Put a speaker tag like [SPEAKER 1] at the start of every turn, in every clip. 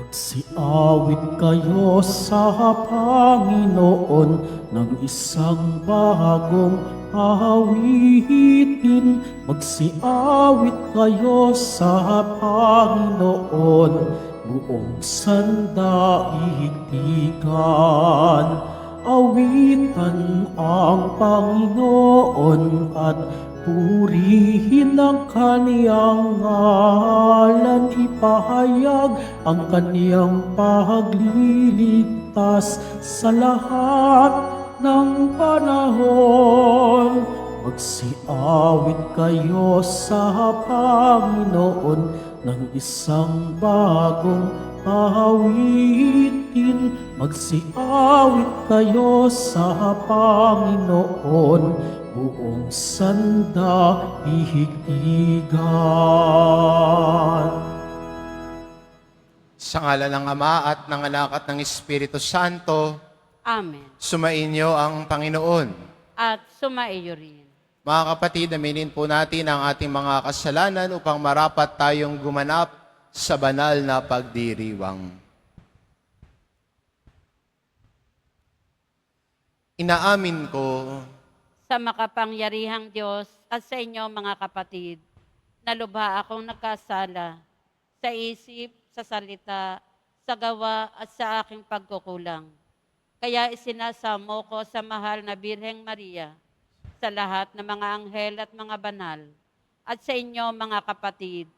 [SPEAKER 1] Magsiawit kayo sa Panginoon ng isang bagong awitin. Magsiawit kayo sa Panginoon, buong sandaigdigan. Awitan ang Panginoon at purihin ang kaniyang ngalan, ipahayag ang kaniyang pagliligtas sa lahat ng panahon. Magsiawit kayo sa Panginoon ng isang bagong awitin. Magsiawit kayo sa Panginoon, buong sandaigdigan.
[SPEAKER 2] Sa ngalan ng Ama at ng Anak at ng Espiritu Santo,
[SPEAKER 3] Amen.
[SPEAKER 2] sumainyo ang Panginoon.
[SPEAKER 3] At sumaiyo rin.
[SPEAKER 2] Mga kapatid, aminin po natin ang ating mga kasalanan upang marapat tayong gumanap sa banal na pagdiriwang. Inaamin ko
[SPEAKER 3] Sa makapangyarihang Diyos at sa inyo mga kapatid, na lubha akong nagkasala sa isip, sa salita, sa gawa at sa aking pagkukulang. Kaya isinasamo ko sa mahal na Birheng Maria, sa lahat ng mga anghel at mga banal, at sa inyo mga kapatid,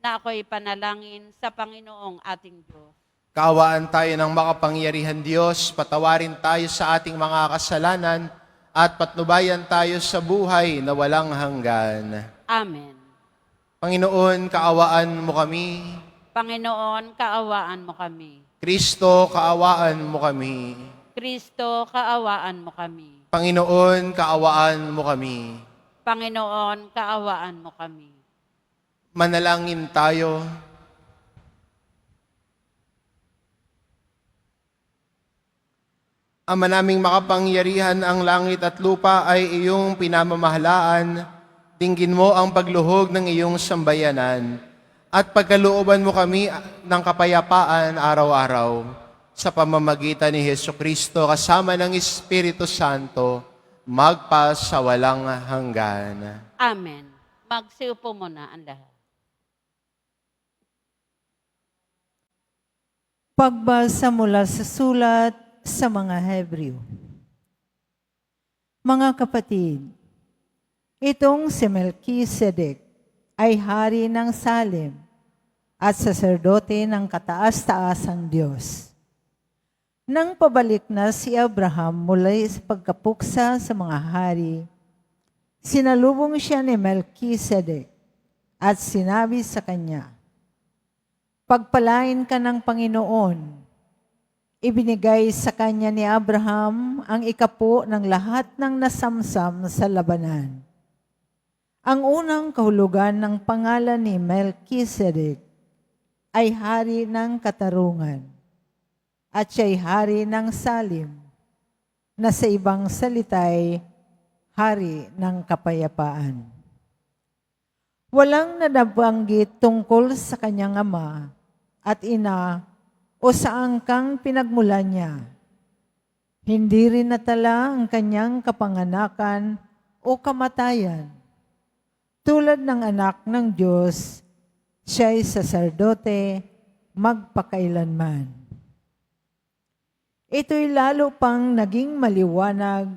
[SPEAKER 3] na ako'y panalangin sa Panginoong ating Diyos.
[SPEAKER 2] kaawaan tayo ng makapangyarihan Diyos, patawarin tayo sa ating mga kasalanan, at patnubayan tayo sa buhay na walang hanggan.
[SPEAKER 3] Amen.
[SPEAKER 2] Panginoon, kaawaan mo kami.
[SPEAKER 3] Panginoon, kaawaan mo kami.
[SPEAKER 2] Kristo, kaawaan mo kami.
[SPEAKER 3] Kristo, kaawaan mo kami.
[SPEAKER 2] Panginoon, kaawaan mo kami.
[SPEAKER 3] Panginoon, kaawaan mo kami.
[SPEAKER 2] Manalangin tayo. Ama naming makapangyarihan, ang langit at lupa ay iyong pinamamahalaan. Dinggin mo ang pagluhog ng iyong sambayanan at pagkalooban mo kami ng kapayapaan araw-araw sa pamamagitan ni Hesukristo kasama ng Espiritu Santo, magpasawalang hanggan.
[SPEAKER 3] Amen. Magsiupo muna ang lahat.
[SPEAKER 4] Pagbasa mula sa sulat sa mga Hebreo. Mga kapatid, itong si Melkisedek ay hari ng Salem at saserdote ng kataas-taasang Diyos. Nang pabalik na si Abraham mula sa pagkapuksa sa mga hari, sinalubong siya ni Melkisedek at sinabi sa kanya, "Pagpalain ka ng Panginoon." Ibinigay sa kanya ni Abraham ang ikapo ng lahat ng nasamsam sa labanan. Ang unang kahulugan ng pangalan ni Melkisedek ay hari ng katarungan at siya'y hari ng Salim, na sa ibang salita'y hari ng kapayapaan. Walang nanabanggit tungkol sa kanyang ama at ina o sa angkang pinagmulan niya. Hindi rin natala ang kanyang kapanganakan o kamatayan. Tulad ng anak ng Diyos, siya'y saserdote magpakailanman. Ito'y lalo pang naging maliwanag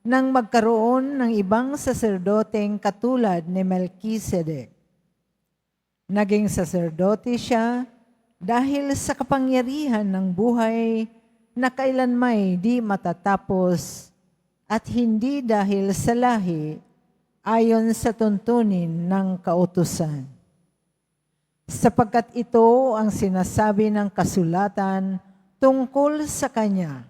[SPEAKER 4] nang magkaroon ng ibang saserdoteng katulad ni Melkisedek. Naging saserdote siya dahil sa kapangyarihan ng buhay na kailanmay di matatapos at hindi dahil sa lahi ayon sa tuntunin ng kautusan. Sapagkat ito ang sinasabi ng kasulatan tungkol sa kanya,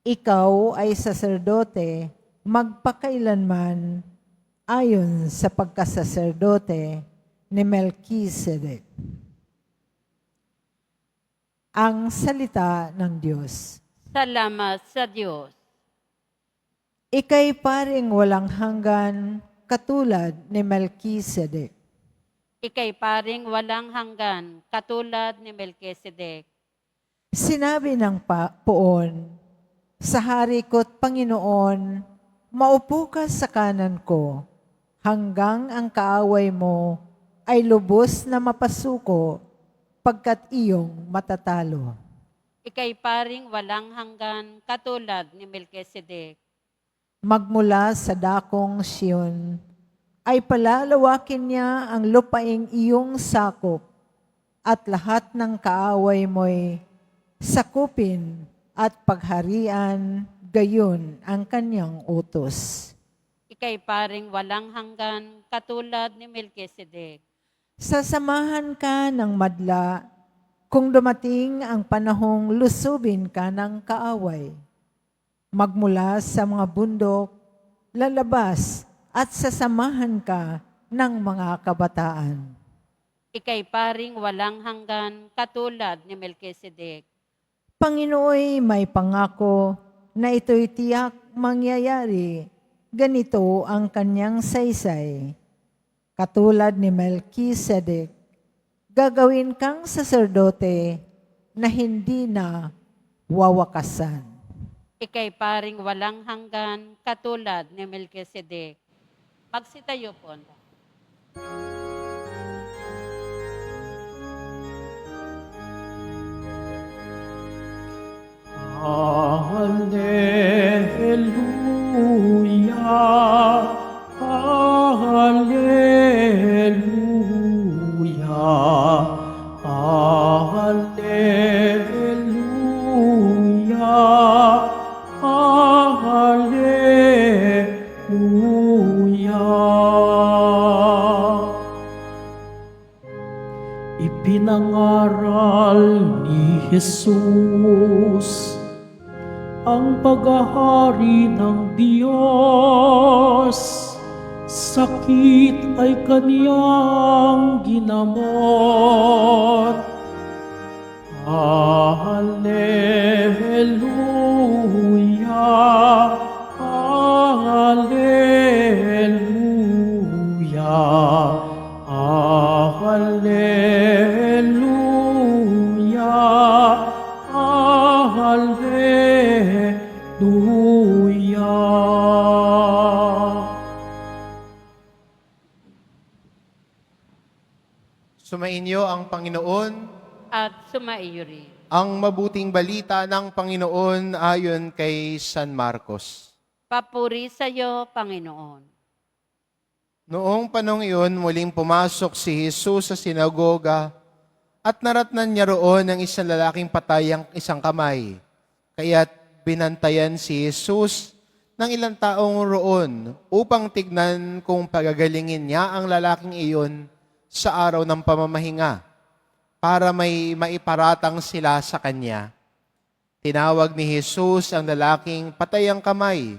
[SPEAKER 4] "Ikaw ay saserdote magpakailanman ayon sa pagkasaserdote ni Melkisedek." Ang salita ng Diyos.
[SPEAKER 3] Salamat sa Diyos.
[SPEAKER 4] Ika'y paring walang hanggan katulad ni Melkisedek.
[SPEAKER 3] Ika'y paring walang hanggan, katulad ni Melchizedek.
[SPEAKER 4] Sinabi ng poon, sa hari ko't Panginoon, maupo ka sa kanan ko, hanggang ang kaaway mo ay lubos na mapasuko, pagkat iyong matatalo.
[SPEAKER 3] Ika'y paring walang hanggan, katulad ni Melchizedek.
[SPEAKER 4] Magmula sa dakong Siyon, ay palalawakin niya ang lupaing iyong sakop, at lahat ng kaaway mo'y sakupin at pagharian, gayon ang kanyang utos.
[SPEAKER 3] Ika'y paring walang hanggan, katulad ni Melchizedek.
[SPEAKER 4] Sasamahan ka ng madla kung dumating ang panahong lusubin ka ng kaaway. Magmula sa mga bundok, lalabas at sasamahan ka ng mga kabataan.
[SPEAKER 3] Ika'y paring walang hanggan, katulad ni Melchizedek.
[SPEAKER 4] Panginooy may pangako na ito'y tiyak mangyayari. Ganito ang kanyang saysay. Katulad ni Melchizedek, gagawin kang saserdote na hindi na wawakasan.
[SPEAKER 3] Ika'y paring walang hanggan, katulad ni Melchizedek. Magsitayo po.
[SPEAKER 1] Hallelujah, Hallelujah, Hallelujah, Hallelujah. Ipinangaral ni Jesus ang paghahari ng Diyos. Sakit ay kaniyang ginamot. Hallelujah, Hallelujah, Hallelujah, Hallelujah.
[SPEAKER 2] Sumainyo ang Panginoon.
[SPEAKER 3] At sumaiyo rin.
[SPEAKER 2] Ang mabuting balita ng Panginoon ayon kay San Marcos.
[SPEAKER 3] Papuri sa iyo, Panginoon.
[SPEAKER 2] Noong panong iyon, muling pumasok si Jesus sa sinagoga at naratnan niya roon ang isang lalaking patay ang isang kamay. Kaya't binantayan si Jesus ng ilang taong roon upang tignan kung pagagalingin niya ang lalaking iyon sa araw ng pamamahinga, para may maiparatang sila sa kanya. Tinawag ni Jesus ang lalaking patay ang kamay.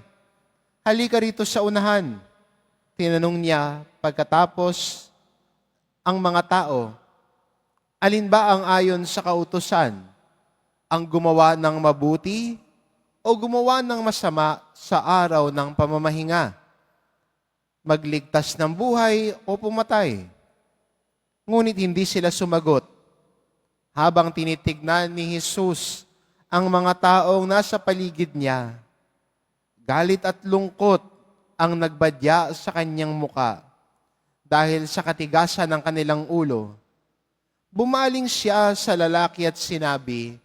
[SPEAKER 2] Halika rito sa unahan. Tinanong niya pagkatapos ang mga tao, alin ba ang ayon sa kautusan? Ang gumawa ng mabuti o gumawa ng masama sa araw ng pamamahinga? Magligtas ng buhay o pumatay? Ngunit hindi sila sumagot. Habang tinitignan ni Jesus ang mga taong nasa paligid niya, galit at lungkot ang nagbadya sa kanyang muka dahil sa katigasan ng kanilang ulo. Bumaling siya sa lalaki at sinabi,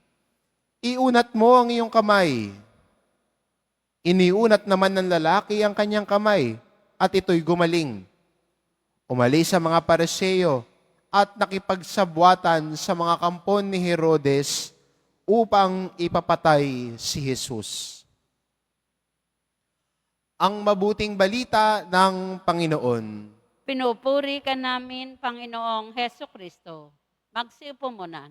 [SPEAKER 2] "Iunat mo ang iyong kamay." Iniunat naman ng lalaki ang kanyang kamay at ito'y gumaling. Umalis sa mga Pariseo at nakipagsabwatan sa mga kampon ni Herodes upang ipapatay si Jesus. Ang mabuting balita ng Panginoon.
[SPEAKER 3] Pinupuri ka namin, Panginoong Heso Kristo. Magsiupo muna.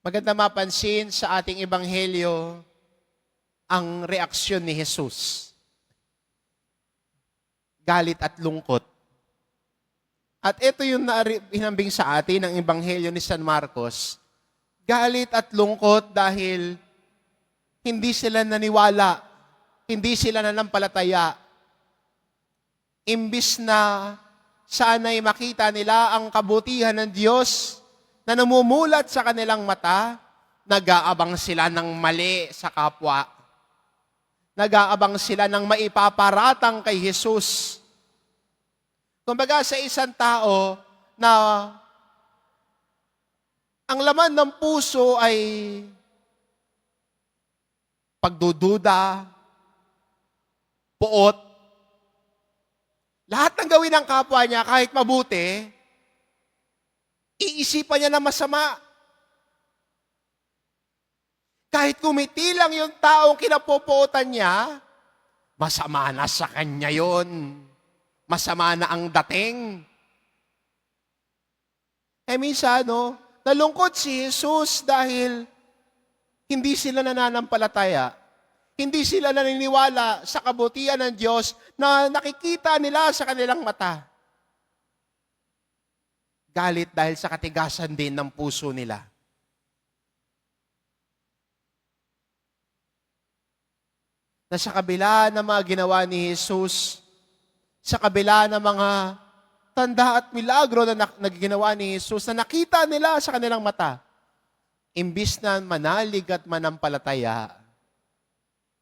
[SPEAKER 2] Maganda mapansin sa ating ebanghelyo ang reaksyon ni Jesus. Galit at lungkot. At ito yung hinambing sa atin ng ebanghelyo ni San Marcos. Galit at lungkot dahil hindi sila naniwala hindi sila nanampalataya. Imbis na sana'y makita nila ang kabutihan ng Diyos na namumulat sa kanilang mata, nag-aabang sila ng mali sa kapwa. Nag-aabang sila ng maipaparatang kay Jesus. Kumbaga sa isang tao na ang laman ng puso ay pagdududa, puot, lahat ng gawin ng kapwa niya kahit mabuti, iisipan niya na masama. Kahit kumiti lang yung taong kinapopuotan niya, masama na sa kanya yon. Masama na ang dating. Minsan, nalungkot si Jesus dahil hindi sila nananampalataya. Hindi sila naniniwala sa kabutihan ng Diyos na nakikita nila sa kanilang mata. Galit dahil sa katigasan din ng puso nila. Na sa kabila ng mga ginawa ni Jesus, sa kabila ng mga tanda at milagro na nagiginawa ni Jesus, na nakita nila sa kanilang mata, imbis na manalig at manampalataya,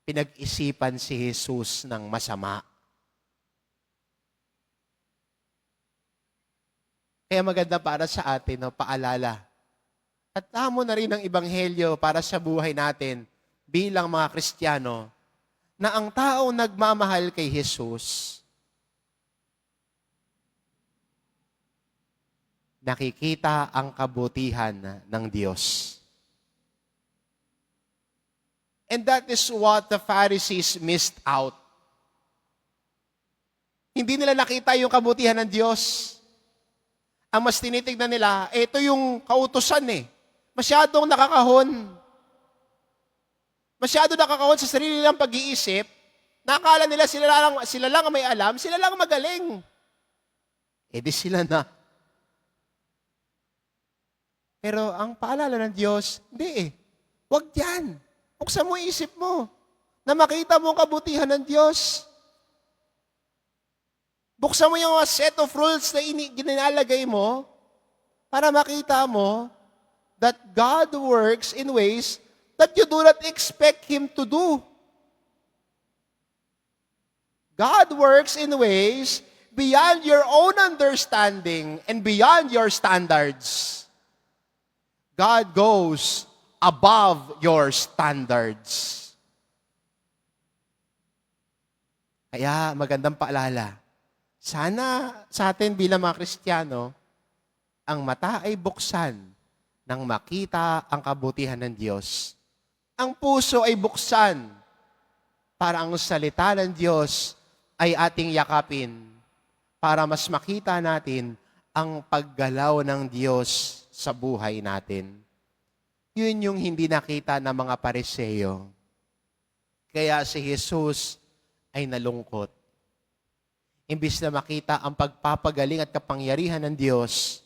[SPEAKER 2] pinag-isipan si Jesus ng masama. Kaya maganda para sa atin, paalala. At tamo na rin ang Ebanghelyo para sa buhay natin bilang mga Kristiyano, na ang tao nagmamahal kay Jesus, nakikita ang kabutihan ng Diyos. And that is what the Pharisees missed out. Hindi nila nakita yung kabutihan ng Diyos. Ang mas tinitignan nila, ito yung kautusan Masyadong nakakahon. Masyado nakakahon sa sarili nilang pag-iisip. Nakakala nila sila lang ang may alam, sila lang ang magaling. Di sila na. Pero ang paalala ng Diyos, hindi Huwag yan. Buksan mo isip mo na makita mo ang kabutihan ng Diyos. Buksan mo yung set of rules na ginalagay mo para makita mo that God works in ways that you do not expect Him to do. God works in ways beyond your own understanding and beyond your standards. God goes above your standards. Kaya magandang paalala. Sana sa atin bilang mga Kristiyano, ang mata ay buksan nang makita ang kabutihan ng Diyos. Ang puso ay buksan para ang salita ng Diyos ay ating yakapin para mas makita natin ang paggalaw ng Diyos sa buhay natin. Yun yung hindi nakita ng mga Pariseo. Kaya si Jesus ay nalungkot. Imbis na makita ang pagpapagaling at kapangyarihan ng Diyos,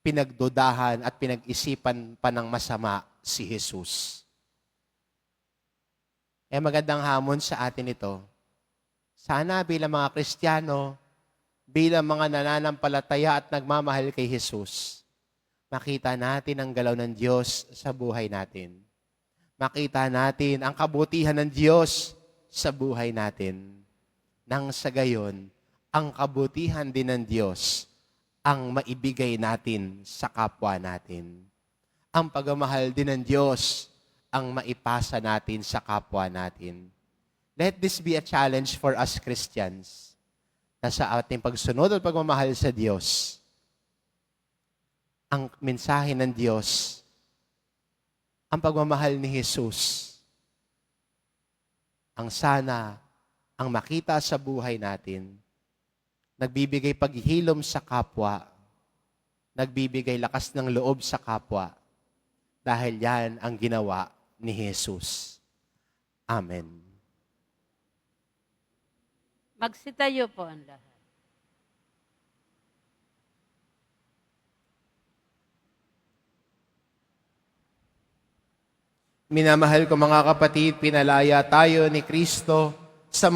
[SPEAKER 2] pinagdudahan at pinag-isipan pa ng masama si Jesus. Magandang hamon sa atin ito. Sana bilang mga Kristiyano, bilang mga nananampalataya at nagmamahal kay Jesus, makita natin ang galaw ng Diyos sa buhay natin. Makita natin ang kabutihan ng Diyos sa buhay natin. Nang sa gayon, ang kabutihan din ng Diyos ang maibigay natin sa kapwa natin. Ang pagmamahal din ng Diyos ang maipasa natin sa kapwa natin. Let this be a challenge for us Christians na sa ating pagsunod at pagmamahal sa Diyos, ang mensahe ng Diyos, ang pagmamahal ni Jesus, ang sana ang makita sa buhay natin, nagbibigay paghilom sa kapwa, nagbibigay lakas ng loob sa kapwa, dahil yan ang ginawa ni Jesus. Amen.
[SPEAKER 3] Magsitayo po ang lahat.
[SPEAKER 2] Minamahal ko mga kapatid, pinalaya tayo ni Kristo sa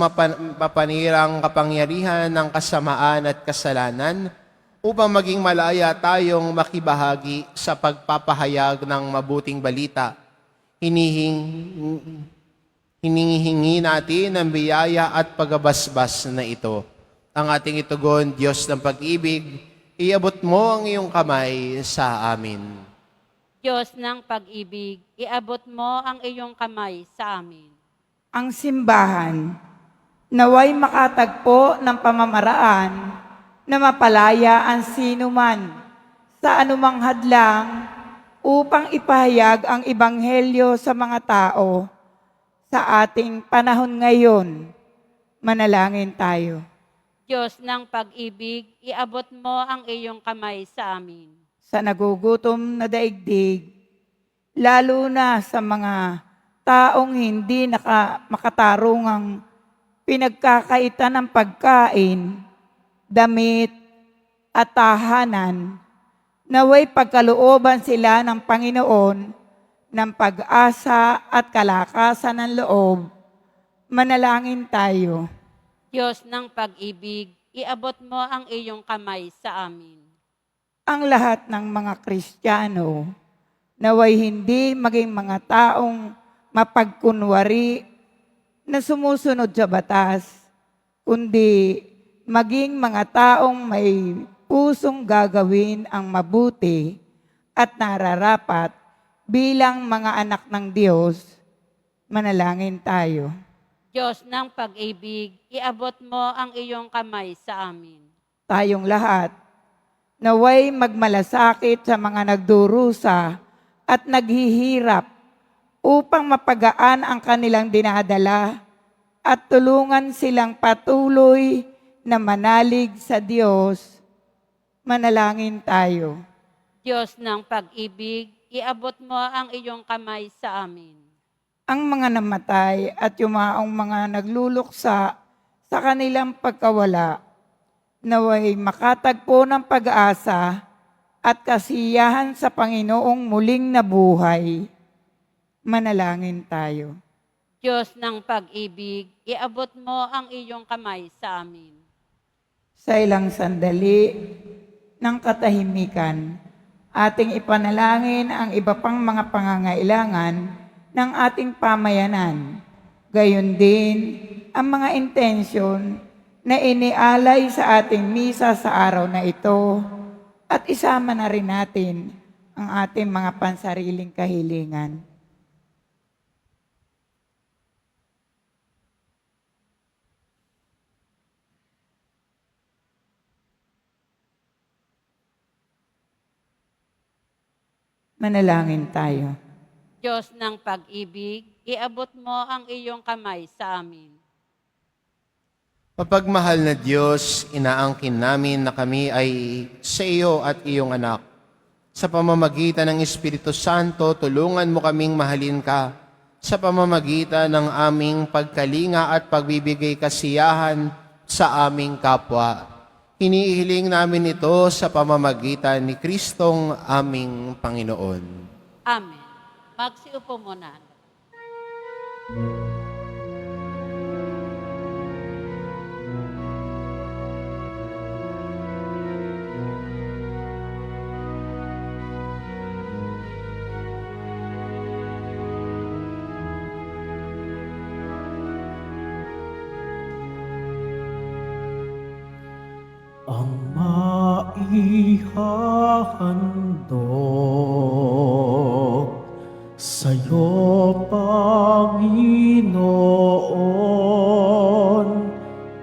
[SPEAKER 2] mapanirang kapangyarihan ng kasamaan at kasalanan upang maging malaya tayong makibahagi sa pagpapahayag ng mabuting balita. Hinihingi natin ang biyaya at pagabasbas na ito. Ang ating itugon, Diyos ng pag-ibig, iabot mo ang iyong kamay sa amin.
[SPEAKER 3] Diyos ng pag-ibig, iabot mo ang iyong kamay sa amin.
[SPEAKER 5] Ang simbahan, naway makatagpo ng pamamaraan na mapalaya ang sinuman sa anumang hadlang upang ipahayag ang ebanghelyo sa mga tao sa ating panahon ngayon. Manalangin tayo.
[SPEAKER 3] Diyos ng pag-ibig, iabot mo ang iyong kamay sa amin.
[SPEAKER 5] Sa nagugutom na daigdig, lalo na sa mga taong hindi makatarungang pinagkakaitan ng pagkain, damit, at tahanan, naway pagkalooban sila ng Panginoon ng pag-asa at kalakasan ng loob. Manalangin tayo.
[SPEAKER 3] Diyos ng pag-ibig, iabot mo ang iyong kamay sa amin.
[SPEAKER 5] Ang lahat ng mga Kristiyano, naway hindi maging mga taong mapagkunwari na sumusunod sa batas, kundi maging mga taong may pusong gagawin ang mabuti at nararapat bilang mga anak ng Diyos. Manalangin tayo.
[SPEAKER 3] Diyos ng pag-ibig, iabot mo ang iyong kamay sa amin.
[SPEAKER 5] Tayong lahat, naway magmalasakit sa mga nagdurusa at naghihirap upang mapagaan ang kanilang dinadala at tulungan silang patuloy na manalig sa Diyos. Manalangin tayo.
[SPEAKER 3] Diyos ng pag-ibig, iabot mo ang iyong kamay sa amin.
[SPEAKER 5] Ang mga namatay at yumaong mga nagluluksa sa kanilang pagkawala, naway makatagpo ng pag-asa at kasiyahan sa Panginoong muling nabuhay. Manalangin tayo.
[SPEAKER 3] Diyos ng pag-ibig, iabot mo ang iyong kamay sa amin.
[SPEAKER 5] Sa ilang sandali ng katahimikan, ating ipanalangin ang iba pang mga pangangailangan ng ating pamayanan. Gayon din ang mga intensyon na inialay sa ating misa sa araw na ito at isama na rin natin ang ating mga pansariling kahilingan. Manalangin tayo.
[SPEAKER 3] Diyos ng pag-ibig, iabot mo ang iyong kamay sa amin.
[SPEAKER 2] Mapagmahal na Diyos, inaangkin namin na kami ay sa iyo at iyong anak. Sa pamamagitan ng Espiritu Santo, tulungan mo kaming mahalin ka. Sa pamamagitan ng aming pagkalinga at pagbibigay kasiyahan sa aming kapwa. Hinihiling namin ito sa pamamagitan ni Kristong aming Panginoon.
[SPEAKER 3] Amen. Magsiupo muna.
[SPEAKER 1] Ang maihahandog sa'yo, Panginoon,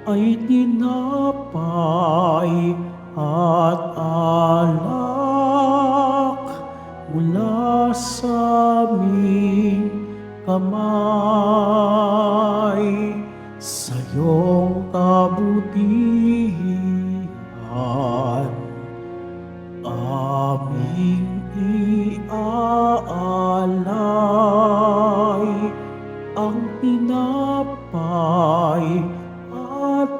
[SPEAKER 1] ay tinapay at alak mula sa aming kamay. Sa iyong kabutihan, aming iaalay ang tinapay at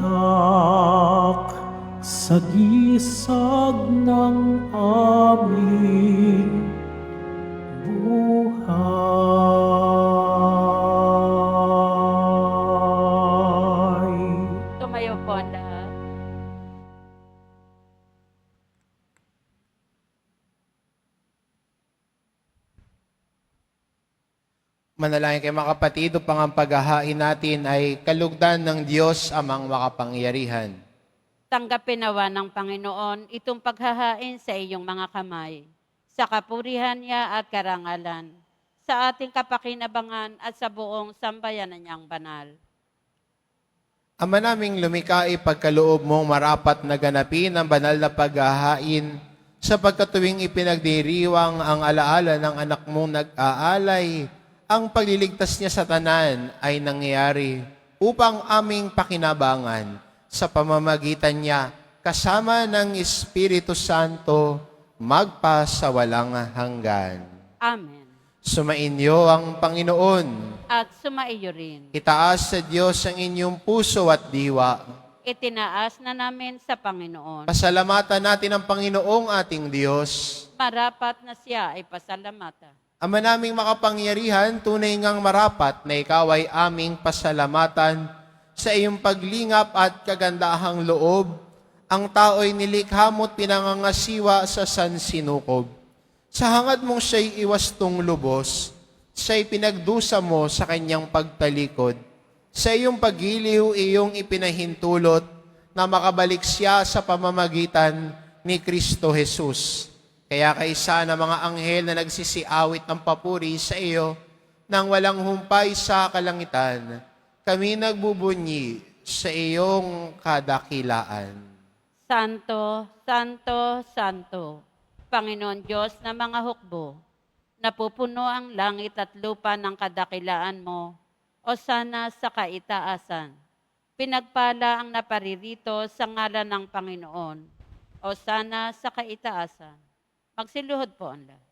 [SPEAKER 1] alak sa gisag ng aming buhay.
[SPEAKER 2] Manalangin kayo mga kapatid, upang ang paghahain natin ay kalugdan ng Diyos amang makapangyarihan.
[SPEAKER 3] Tanggapin nawa ng Panginoon itong paghahain sa iyong mga kamay, sa kapurihan niya at karangalan, sa ating kapakinabangan at sa buong sambayanan niyang banal.
[SPEAKER 2] Ama naming lumikha, ipagkaloob mong marapat na ganapin ang banal na paghahain sapagkat tuwing ipinagdiriwang ang alaala ng anak mong nag-aalay, ang pagliligtas niya sa tanan ay nangyayari upang aming pakinabangan sa pamamagitan niya kasama ng Espiritu Santo magpa sa walang hanggan.
[SPEAKER 3] Amen.
[SPEAKER 2] Sumainyo ang Panginoon.
[SPEAKER 3] At sumaiyo rin.
[SPEAKER 2] Itaas sa Diyos ang inyong puso at diwa.
[SPEAKER 3] Itinaas na namin sa Panginoon.
[SPEAKER 2] Pasalamatan natin ang Panginoong ating Diyos.
[SPEAKER 3] Marapat na siya ay pasalamatan.
[SPEAKER 2] Ama naming makapangyarihan, tunay ngang marapat na ikaw ay aming pasalamatan sa iyong paglingap at kagandahang loob. Ang tao'y nilikha mo't pinangangasiwa sa sansinukob. Sa hangad mong siya'y iwastong lubos, siya'y pinagdusa mo sa kanyang pagtalikod. Sa iyong pagiliw, iyong ipinahintulot na makabalik siya sa pamamagitan ni Kristo Jesus. Kaya kaisa ng mga anghel na nagsisiawit ng papuri sa iyo nang walang humpay sa kalangitan, kami nagbubunyi sa iyong kadakilaan.
[SPEAKER 3] Santo, Santo, Santo, Panginoon Diyos na mga hukbo, napupuno ang langit at lupa ng kadakilaan mo, o sana sa kaitaasan. Pinagpala ang naparirito sa ngalan ng Panginoon, o sana sa kaitaasan. Magsiluhod po ang lahat.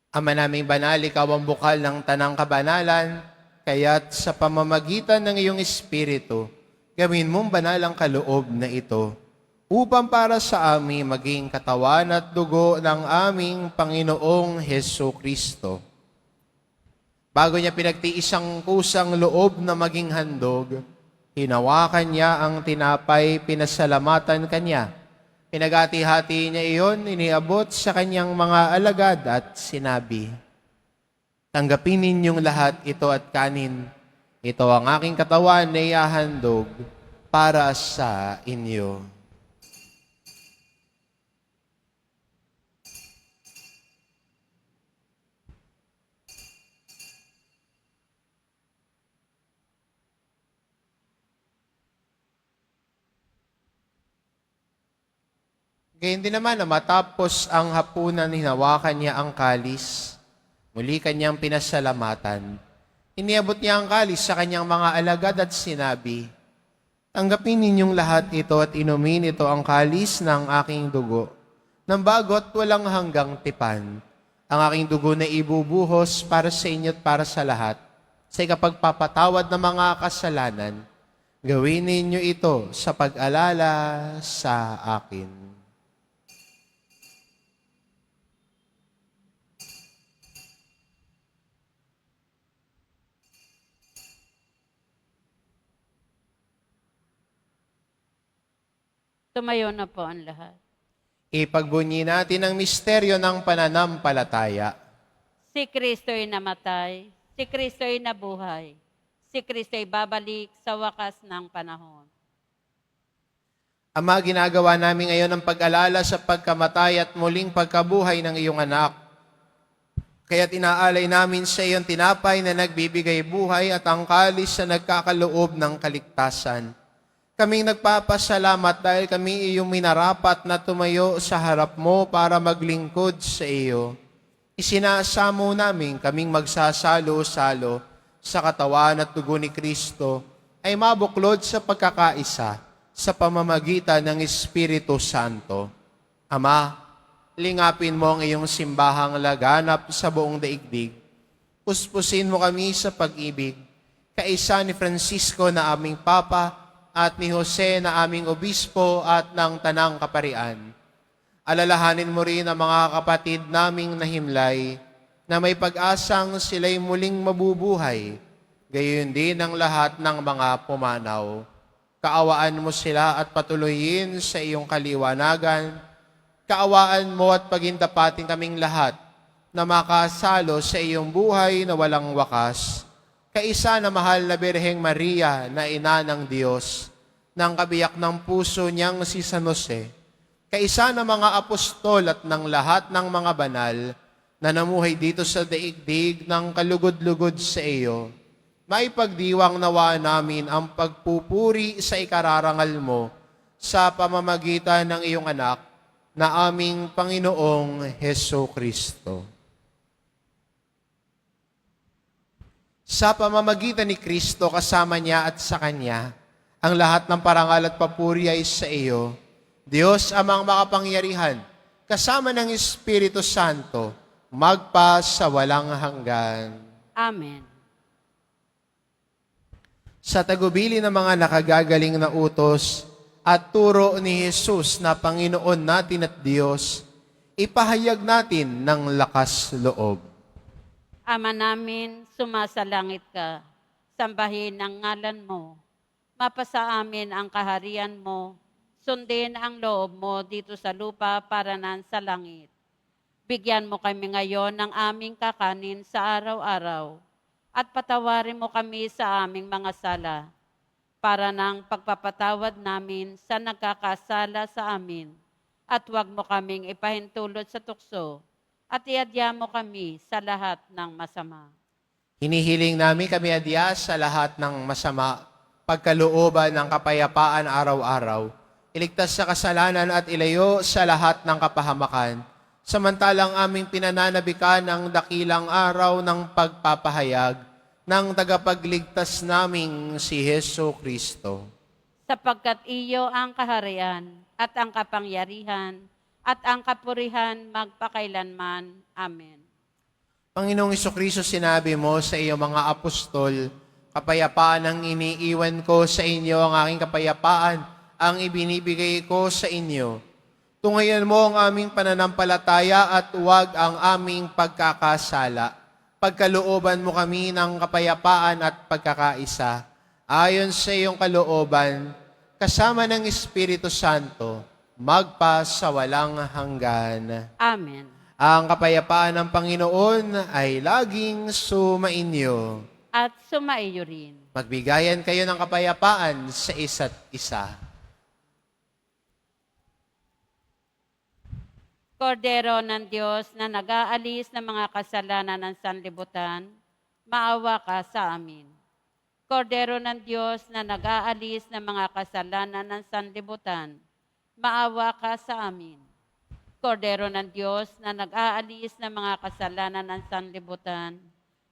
[SPEAKER 2] Ama naming banal, ikaw ang bukal ng tanang kabanalan, kaya't sa pamamagitan ng iyong Espiritu, gawin mong banal ang kaloob na ito, upang para sa amin maging katawan at dugo ng aming Panginoong Heso Kristo. Bago niya pinagtiis ang kusang loob na maging handog, hinawakan niya ang tinapay, pinasalamatan kanya. Pinagati-hati niya iyon, iniabot sa kanyang mga alagad at sinabi, "Tanggapin ninyong lahat ito at kanin. Ito ang aking katawan na ihahandog para sa inyo." Gayun din naman na matapos ang hapunan, hinawakan niya ang kalis. Muli kanyang pinasalamatan. Iniabot niya ang kalis sa kanyang mga alagad at sinabi, "Tanggapin ninyong lahat ito at inumin ito ang kalis ng aking dugo, ng bagot walang hanggang tipan. Ang aking dugo na ibubuhos para sa inyo at para sa lahat, sa ikapagpapatawad ng mga kasalanan. Gawin ninyo ito sa pag-alala sa akin."
[SPEAKER 3] Tumayo na po ang lahat.
[SPEAKER 2] Ipagbunyi natin ang misteryo ng pananampalataya.
[SPEAKER 3] Si Kristo'y namatay, si Kristo'y nabuhay, si Kristo'y babalik sa wakas ng panahon.
[SPEAKER 2] Ama, ginagawa namin ngayon ang pag-alala sa pagkamatay at muling pagkabuhay ng iyong anak. Kaya't inaalay namin sa iyong tinapay na nagbibigay buhay at ang kalis na nagkakaloob ng kaligtasan. Kaming nagpapasalamat dahil kami iyong minarapat na tumayo sa harap mo para maglingkod sa iyo. Isinasamo namin kaming magsasalo-salo sa katawan at dugo ni Kristo ay mabuklod sa pagkakaisa sa pamamagitan ng Espiritu Santo. Ama, lingapin mo ang iyong simbahang laganap sa buong daigdig. Puspusin mo kami sa pag-ibig, kaisa ni Francisco na aming Papa, at ni Jose na aming obispo at ng Tanang Kaparian. Alalahanin mo rin ang mga kapatid naming nahimlay na may pag-asang sila'y muling mabubuhay, gayon din ang lahat ng mga pumanaw. Kaawaan mo sila at patuloyin sa iyong kaliwanagan. Kaawaan mo at pagindapatin kaming lahat na makasalo sa iyong buhay na walang wakas, kaisa na mahal na Birheng Maria na ina ng Diyos, ng kabiyak ng puso niyang si San Jose, kaisa na mga apostol at ng lahat ng mga banal na namuhay dito sa daigdig ng kalugod-lugod sa iyo, maipagdiwang nawa namin ang pagpupuri sa ikararangal mo sa pamamagitan ng iyong anak na aming Panginoong Heso Kristo. Sa pamamagitan ni Kristo, kasama niya at sa Kanya, ang lahat ng parangal at papuri ay sa iyo, Diyos amang makapangyarihan, kasama ng Espiritu Santo, magpa sa walang hanggan.
[SPEAKER 3] Amen.
[SPEAKER 2] Sa tagubili ng mga nakagagaling na utos at turo ni Jesus na Panginoon natin at Diyos, ipahayag natin ng lakas loob.
[SPEAKER 3] Ama namin, sumasalangit ka, sambahin ang ngalan mo, mapasa amin ang kaharian mo, sundin ang loob mo dito sa lupa para nan sa langit. Bigyan mo kami ngayon ng aming kakanin sa araw-araw, at patawarin mo kami sa aming mga sala, para ng pagpapatawad namin sa nagkakasala sa amin, at huwag mo kaming ipahintulot sa tukso, at iadya mo kami sa lahat ng masama.
[SPEAKER 2] Hinihiling namin kami adya sa lahat ng masama, pagkalooban ng kapayapaan araw-araw, iligtas sa kasalanan at ilayo sa lahat ng kapahamakan, samantalang aming pinananabikan ang dakilang araw ng pagpapahayag ng tagapagligtas naming si Heso Kristo.
[SPEAKER 3] Sapagkat iyo ang kaharian at ang kapangyarihan at ang kapurihan magpakailanman. Amen.
[SPEAKER 2] Panginoong Kristo, sinabi mo sa iyong mga apostol, kapayapaan ang iniiwan ko sa inyo, ang aking kapayapaan ang ibinibigay ko sa inyo. Tungayan mo ang aming pananampalataya at huwag ang aming pagkakasala. Pagkalooban mo kami ng kapayapaan at pagkakaisa, ayon sa iyong kalooban, kasama ng Espiritu Santo, magpa sa walang hanggan.
[SPEAKER 3] Amen.
[SPEAKER 2] Ang kapayapaan ng Panginoon ay laging sumainyo.
[SPEAKER 3] At sumaiyo rin.
[SPEAKER 2] Magbigayan kayo ng kapayapaan sa isa't isa.
[SPEAKER 3] Kordero ng Diyos na nag-aalis ng mga kasalanan ng sanlibutan, maawa ka sa amin. Kordero ng Diyos na nag-aalis ng mga kasalanan ng sanlibutan, maawa ka sa amin. Kordero ng Diyos na nag-aalis ng mga kasalanan ng sanlibutan,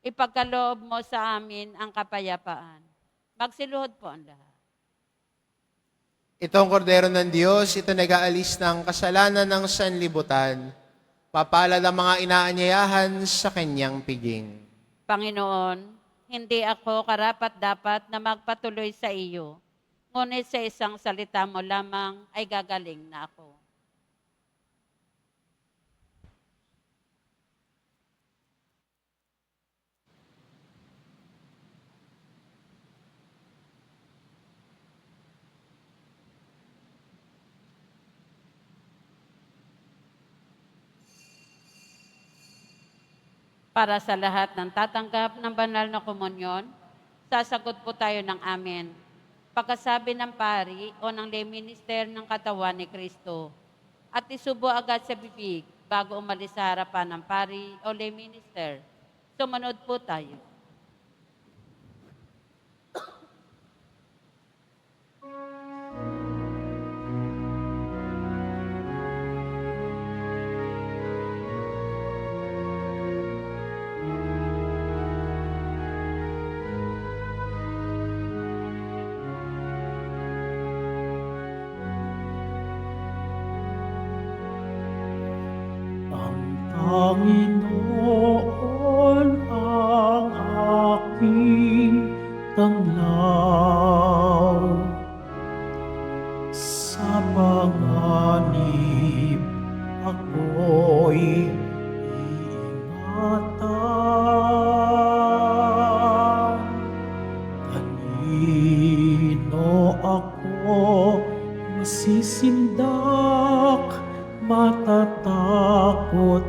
[SPEAKER 3] ipagkaloob mo sa amin ang kapayapaan. Magsiluhod po ang lahat.
[SPEAKER 2] Itong kordero ng Diyos, ito nag-aalis ng kasalanan ng sanlibutan, papalad ang mga inaanyayahan sa kanyang piging.
[SPEAKER 3] Panginoon, hindi ako karapat-dapat na magpatuloy sa iyo, ngunit sa isang salita mo lamang ay gagaling na ako. Para sa lahat ng tatanggap ng banal na komunyon, sasagot po tayo ng amen. Pagkasabi ng pari o ng lay minister ng katawan ni Kristo, at isubo agad sa bibig bago umalis sa harapan ng pari o lay minister. Sumunod po tayo.
[SPEAKER 1] Ang Panginoon ang aking tanglaw. Sa panganib ako'y iingatan. Kanino ako masisindak, matatakot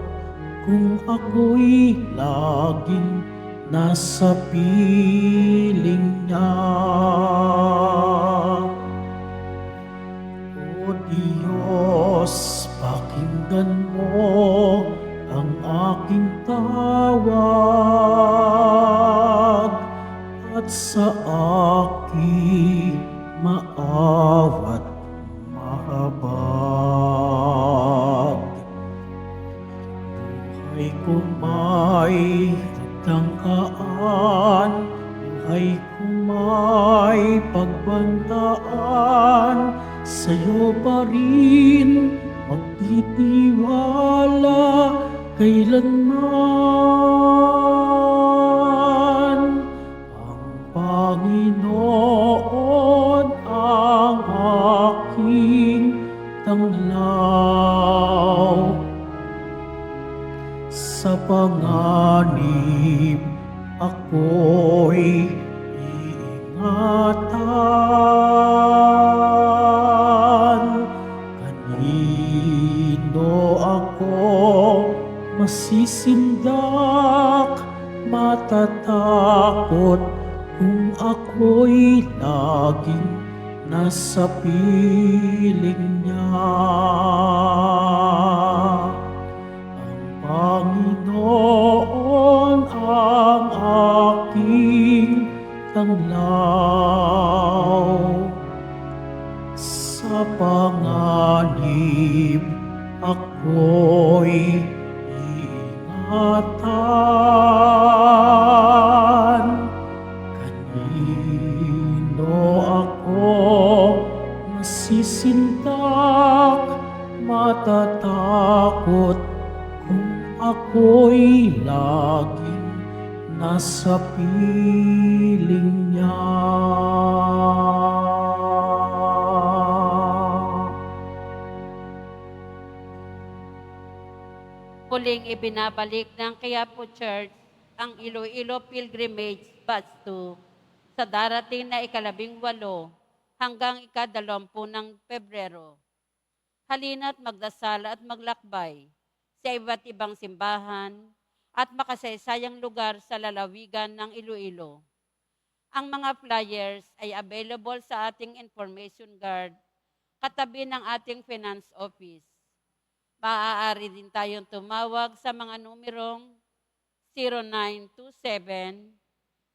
[SPEAKER 1] kung ako'y laging nasa piling niya. O Diyos, pakinggan mo ang aking tawag at sa aking maawat mahabag. Buhay ko may tangkaan, buhay ko may pagbantaan, sa'yo pa rin magtitiwala kailanman. Ang Panginoon ang aking tanglaw. Sa panganib ako'y iingatan. Kanino ako masisindak, matatakot kung ako'y laging nasa piling niya. Panginoon ang aking tanglaw. Sa panganib ako'y iingatan. Kanino ako masisindak, matatakot kung ako'y laging nasa piling niya.
[SPEAKER 3] Muling ibinabalik ng Quiapo Church ang Iloilo Pilgrimage Batch 2 sa darating na ika-18 hanggang ika-20 ng Pebrero. Halina't magdasal at maglakbay sa iba't ibang simbahan at makasaysayang lugar sa lalawigan ng Iloilo. Ang mga flyers ay available sa ating information card katabi ng ating finance office. Maaari din tayong tumawag sa mga numerong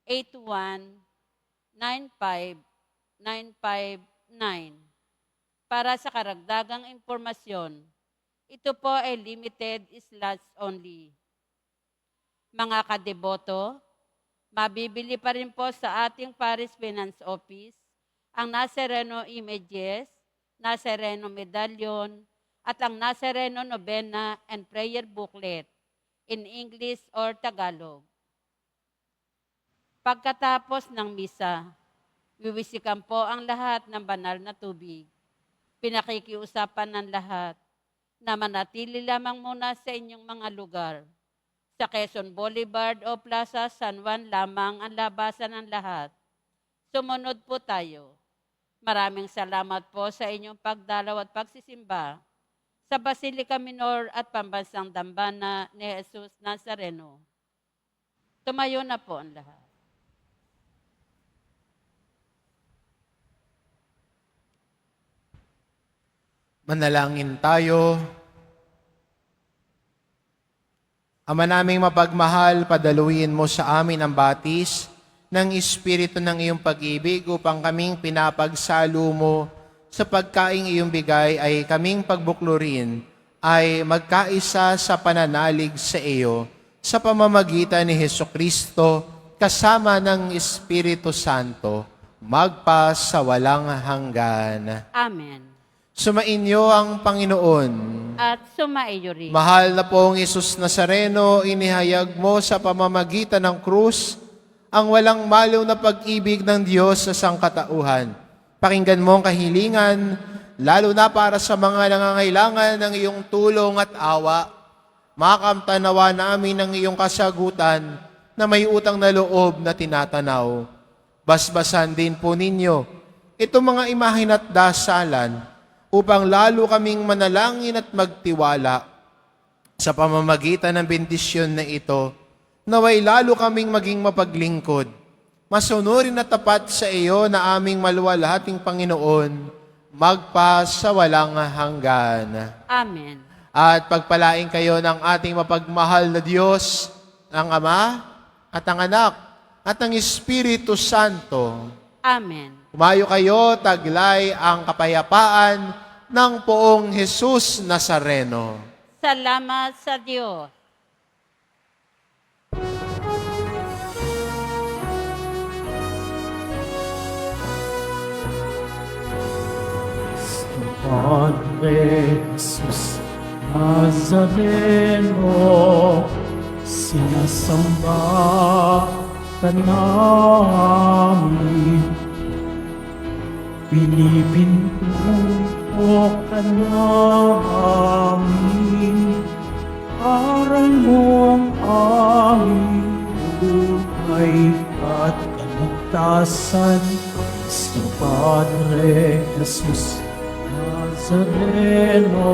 [SPEAKER 3] 0927-8195-959 para sa karagdagang impormasyon. Ito po ay limited slots only. Mga kadeboto, mabibili pa rin po sa ating Paris Finance Office ang Nazareno Images, Nazareno Medallion, at ang Nazareno Novena and Prayer Booklet in English or Tagalog. Pagkatapos ng misa, wiwisikan po ang lahat ng banal na tubig. Pinakikiusapan ng lahat na manatili lamang muna sa inyong mga lugar. Sa Quezon Boulevard o Plaza San Juan lamang ang labasan ng lahat. Sumunod po tayo. Maraming salamat po sa inyong pagdalaw at pagsisimba sa Basilica Minor at Pambansang Dambana ni Jesus Nazareno. Tumayo na po ang lahat.
[SPEAKER 2] Manalangin tayo. Ama naming mapagmahal, padaluin mo sa amin ang batis ng Espiritu ng iyong pag-ibig upang kaming pinapagsalo mo sa pagkaing iyong bigay ay kaming pagbuklurin ay magkaisa sa pananalig sa iyo sa pamamagitan ni Hesukristo kasama ng Espiritu Santo magpa sa walang hanggan.
[SPEAKER 3] Amen.
[SPEAKER 2] Sumainyo ang Panginoon.
[SPEAKER 3] At sumaiyo rin.
[SPEAKER 2] Mahal na pong Isus Nazareno, inihayag mo sa pamamagitan ng krus ang walang maliw na pag-ibig ng Diyos sa sangkatauhan. Pakinggan mo ang kahilingan, lalo na para sa mga nangangailangan ng iyong tulong at awa. Makamtanawa namin ang iyong kasagutan na may utang na loob na tinatanaw. Basbasan din po ninyo itong mga imahin at dasalan upang lalo kaming manalangin at magtiwala Sa pamamagitan ng bendisyon na ito, naway lalo kaming maging mapaglingkod, masunurin na tapat sa iyo na aming maluwalhating Panginoon, magpa sa walang hanggan.
[SPEAKER 3] Amen.
[SPEAKER 2] At pagpalain kayo ng ating mapagmahal na Diyos, ang Ama at ang Anak at ang Espiritu Santo.
[SPEAKER 3] Amen.
[SPEAKER 2] Kumayo kayo, taglay ang kapayapaan ng poong Jesus Nazareno.
[SPEAKER 3] Salamat sa Diyos.
[SPEAKER 1] Padre Jesus Nazareno, sinasamba ka namin. Pinipintuho ka namin, aral mo ang aming buhay at kaligtasan. Sa Padre Jesus Nazareno,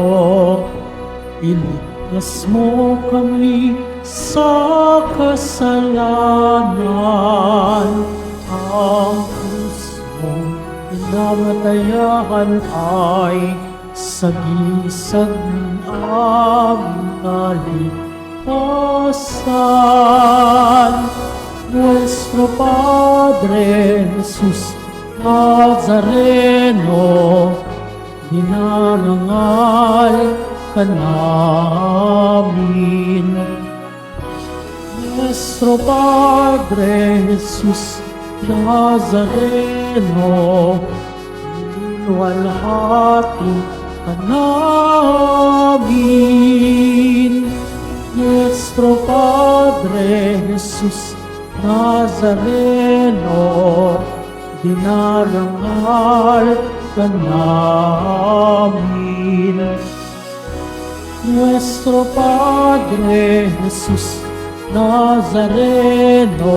[SPEAKER 1] iligtas mo kami sa kasalanan. Ang krus mong pinamatayan ay sagisag ng aming kaligtasan. Nuestro Padre Jesus Nazareno, dinarangal ka namin. Nuestro Padre Jesus Nazareno, luwalhati ka namin. Nuestro Padre Jesus Nazareno, dinarangal ka namin. Nuestro Padre Jesus Nazareno,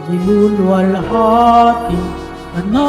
[SPEAKER 1] niluluwalhati ka namin.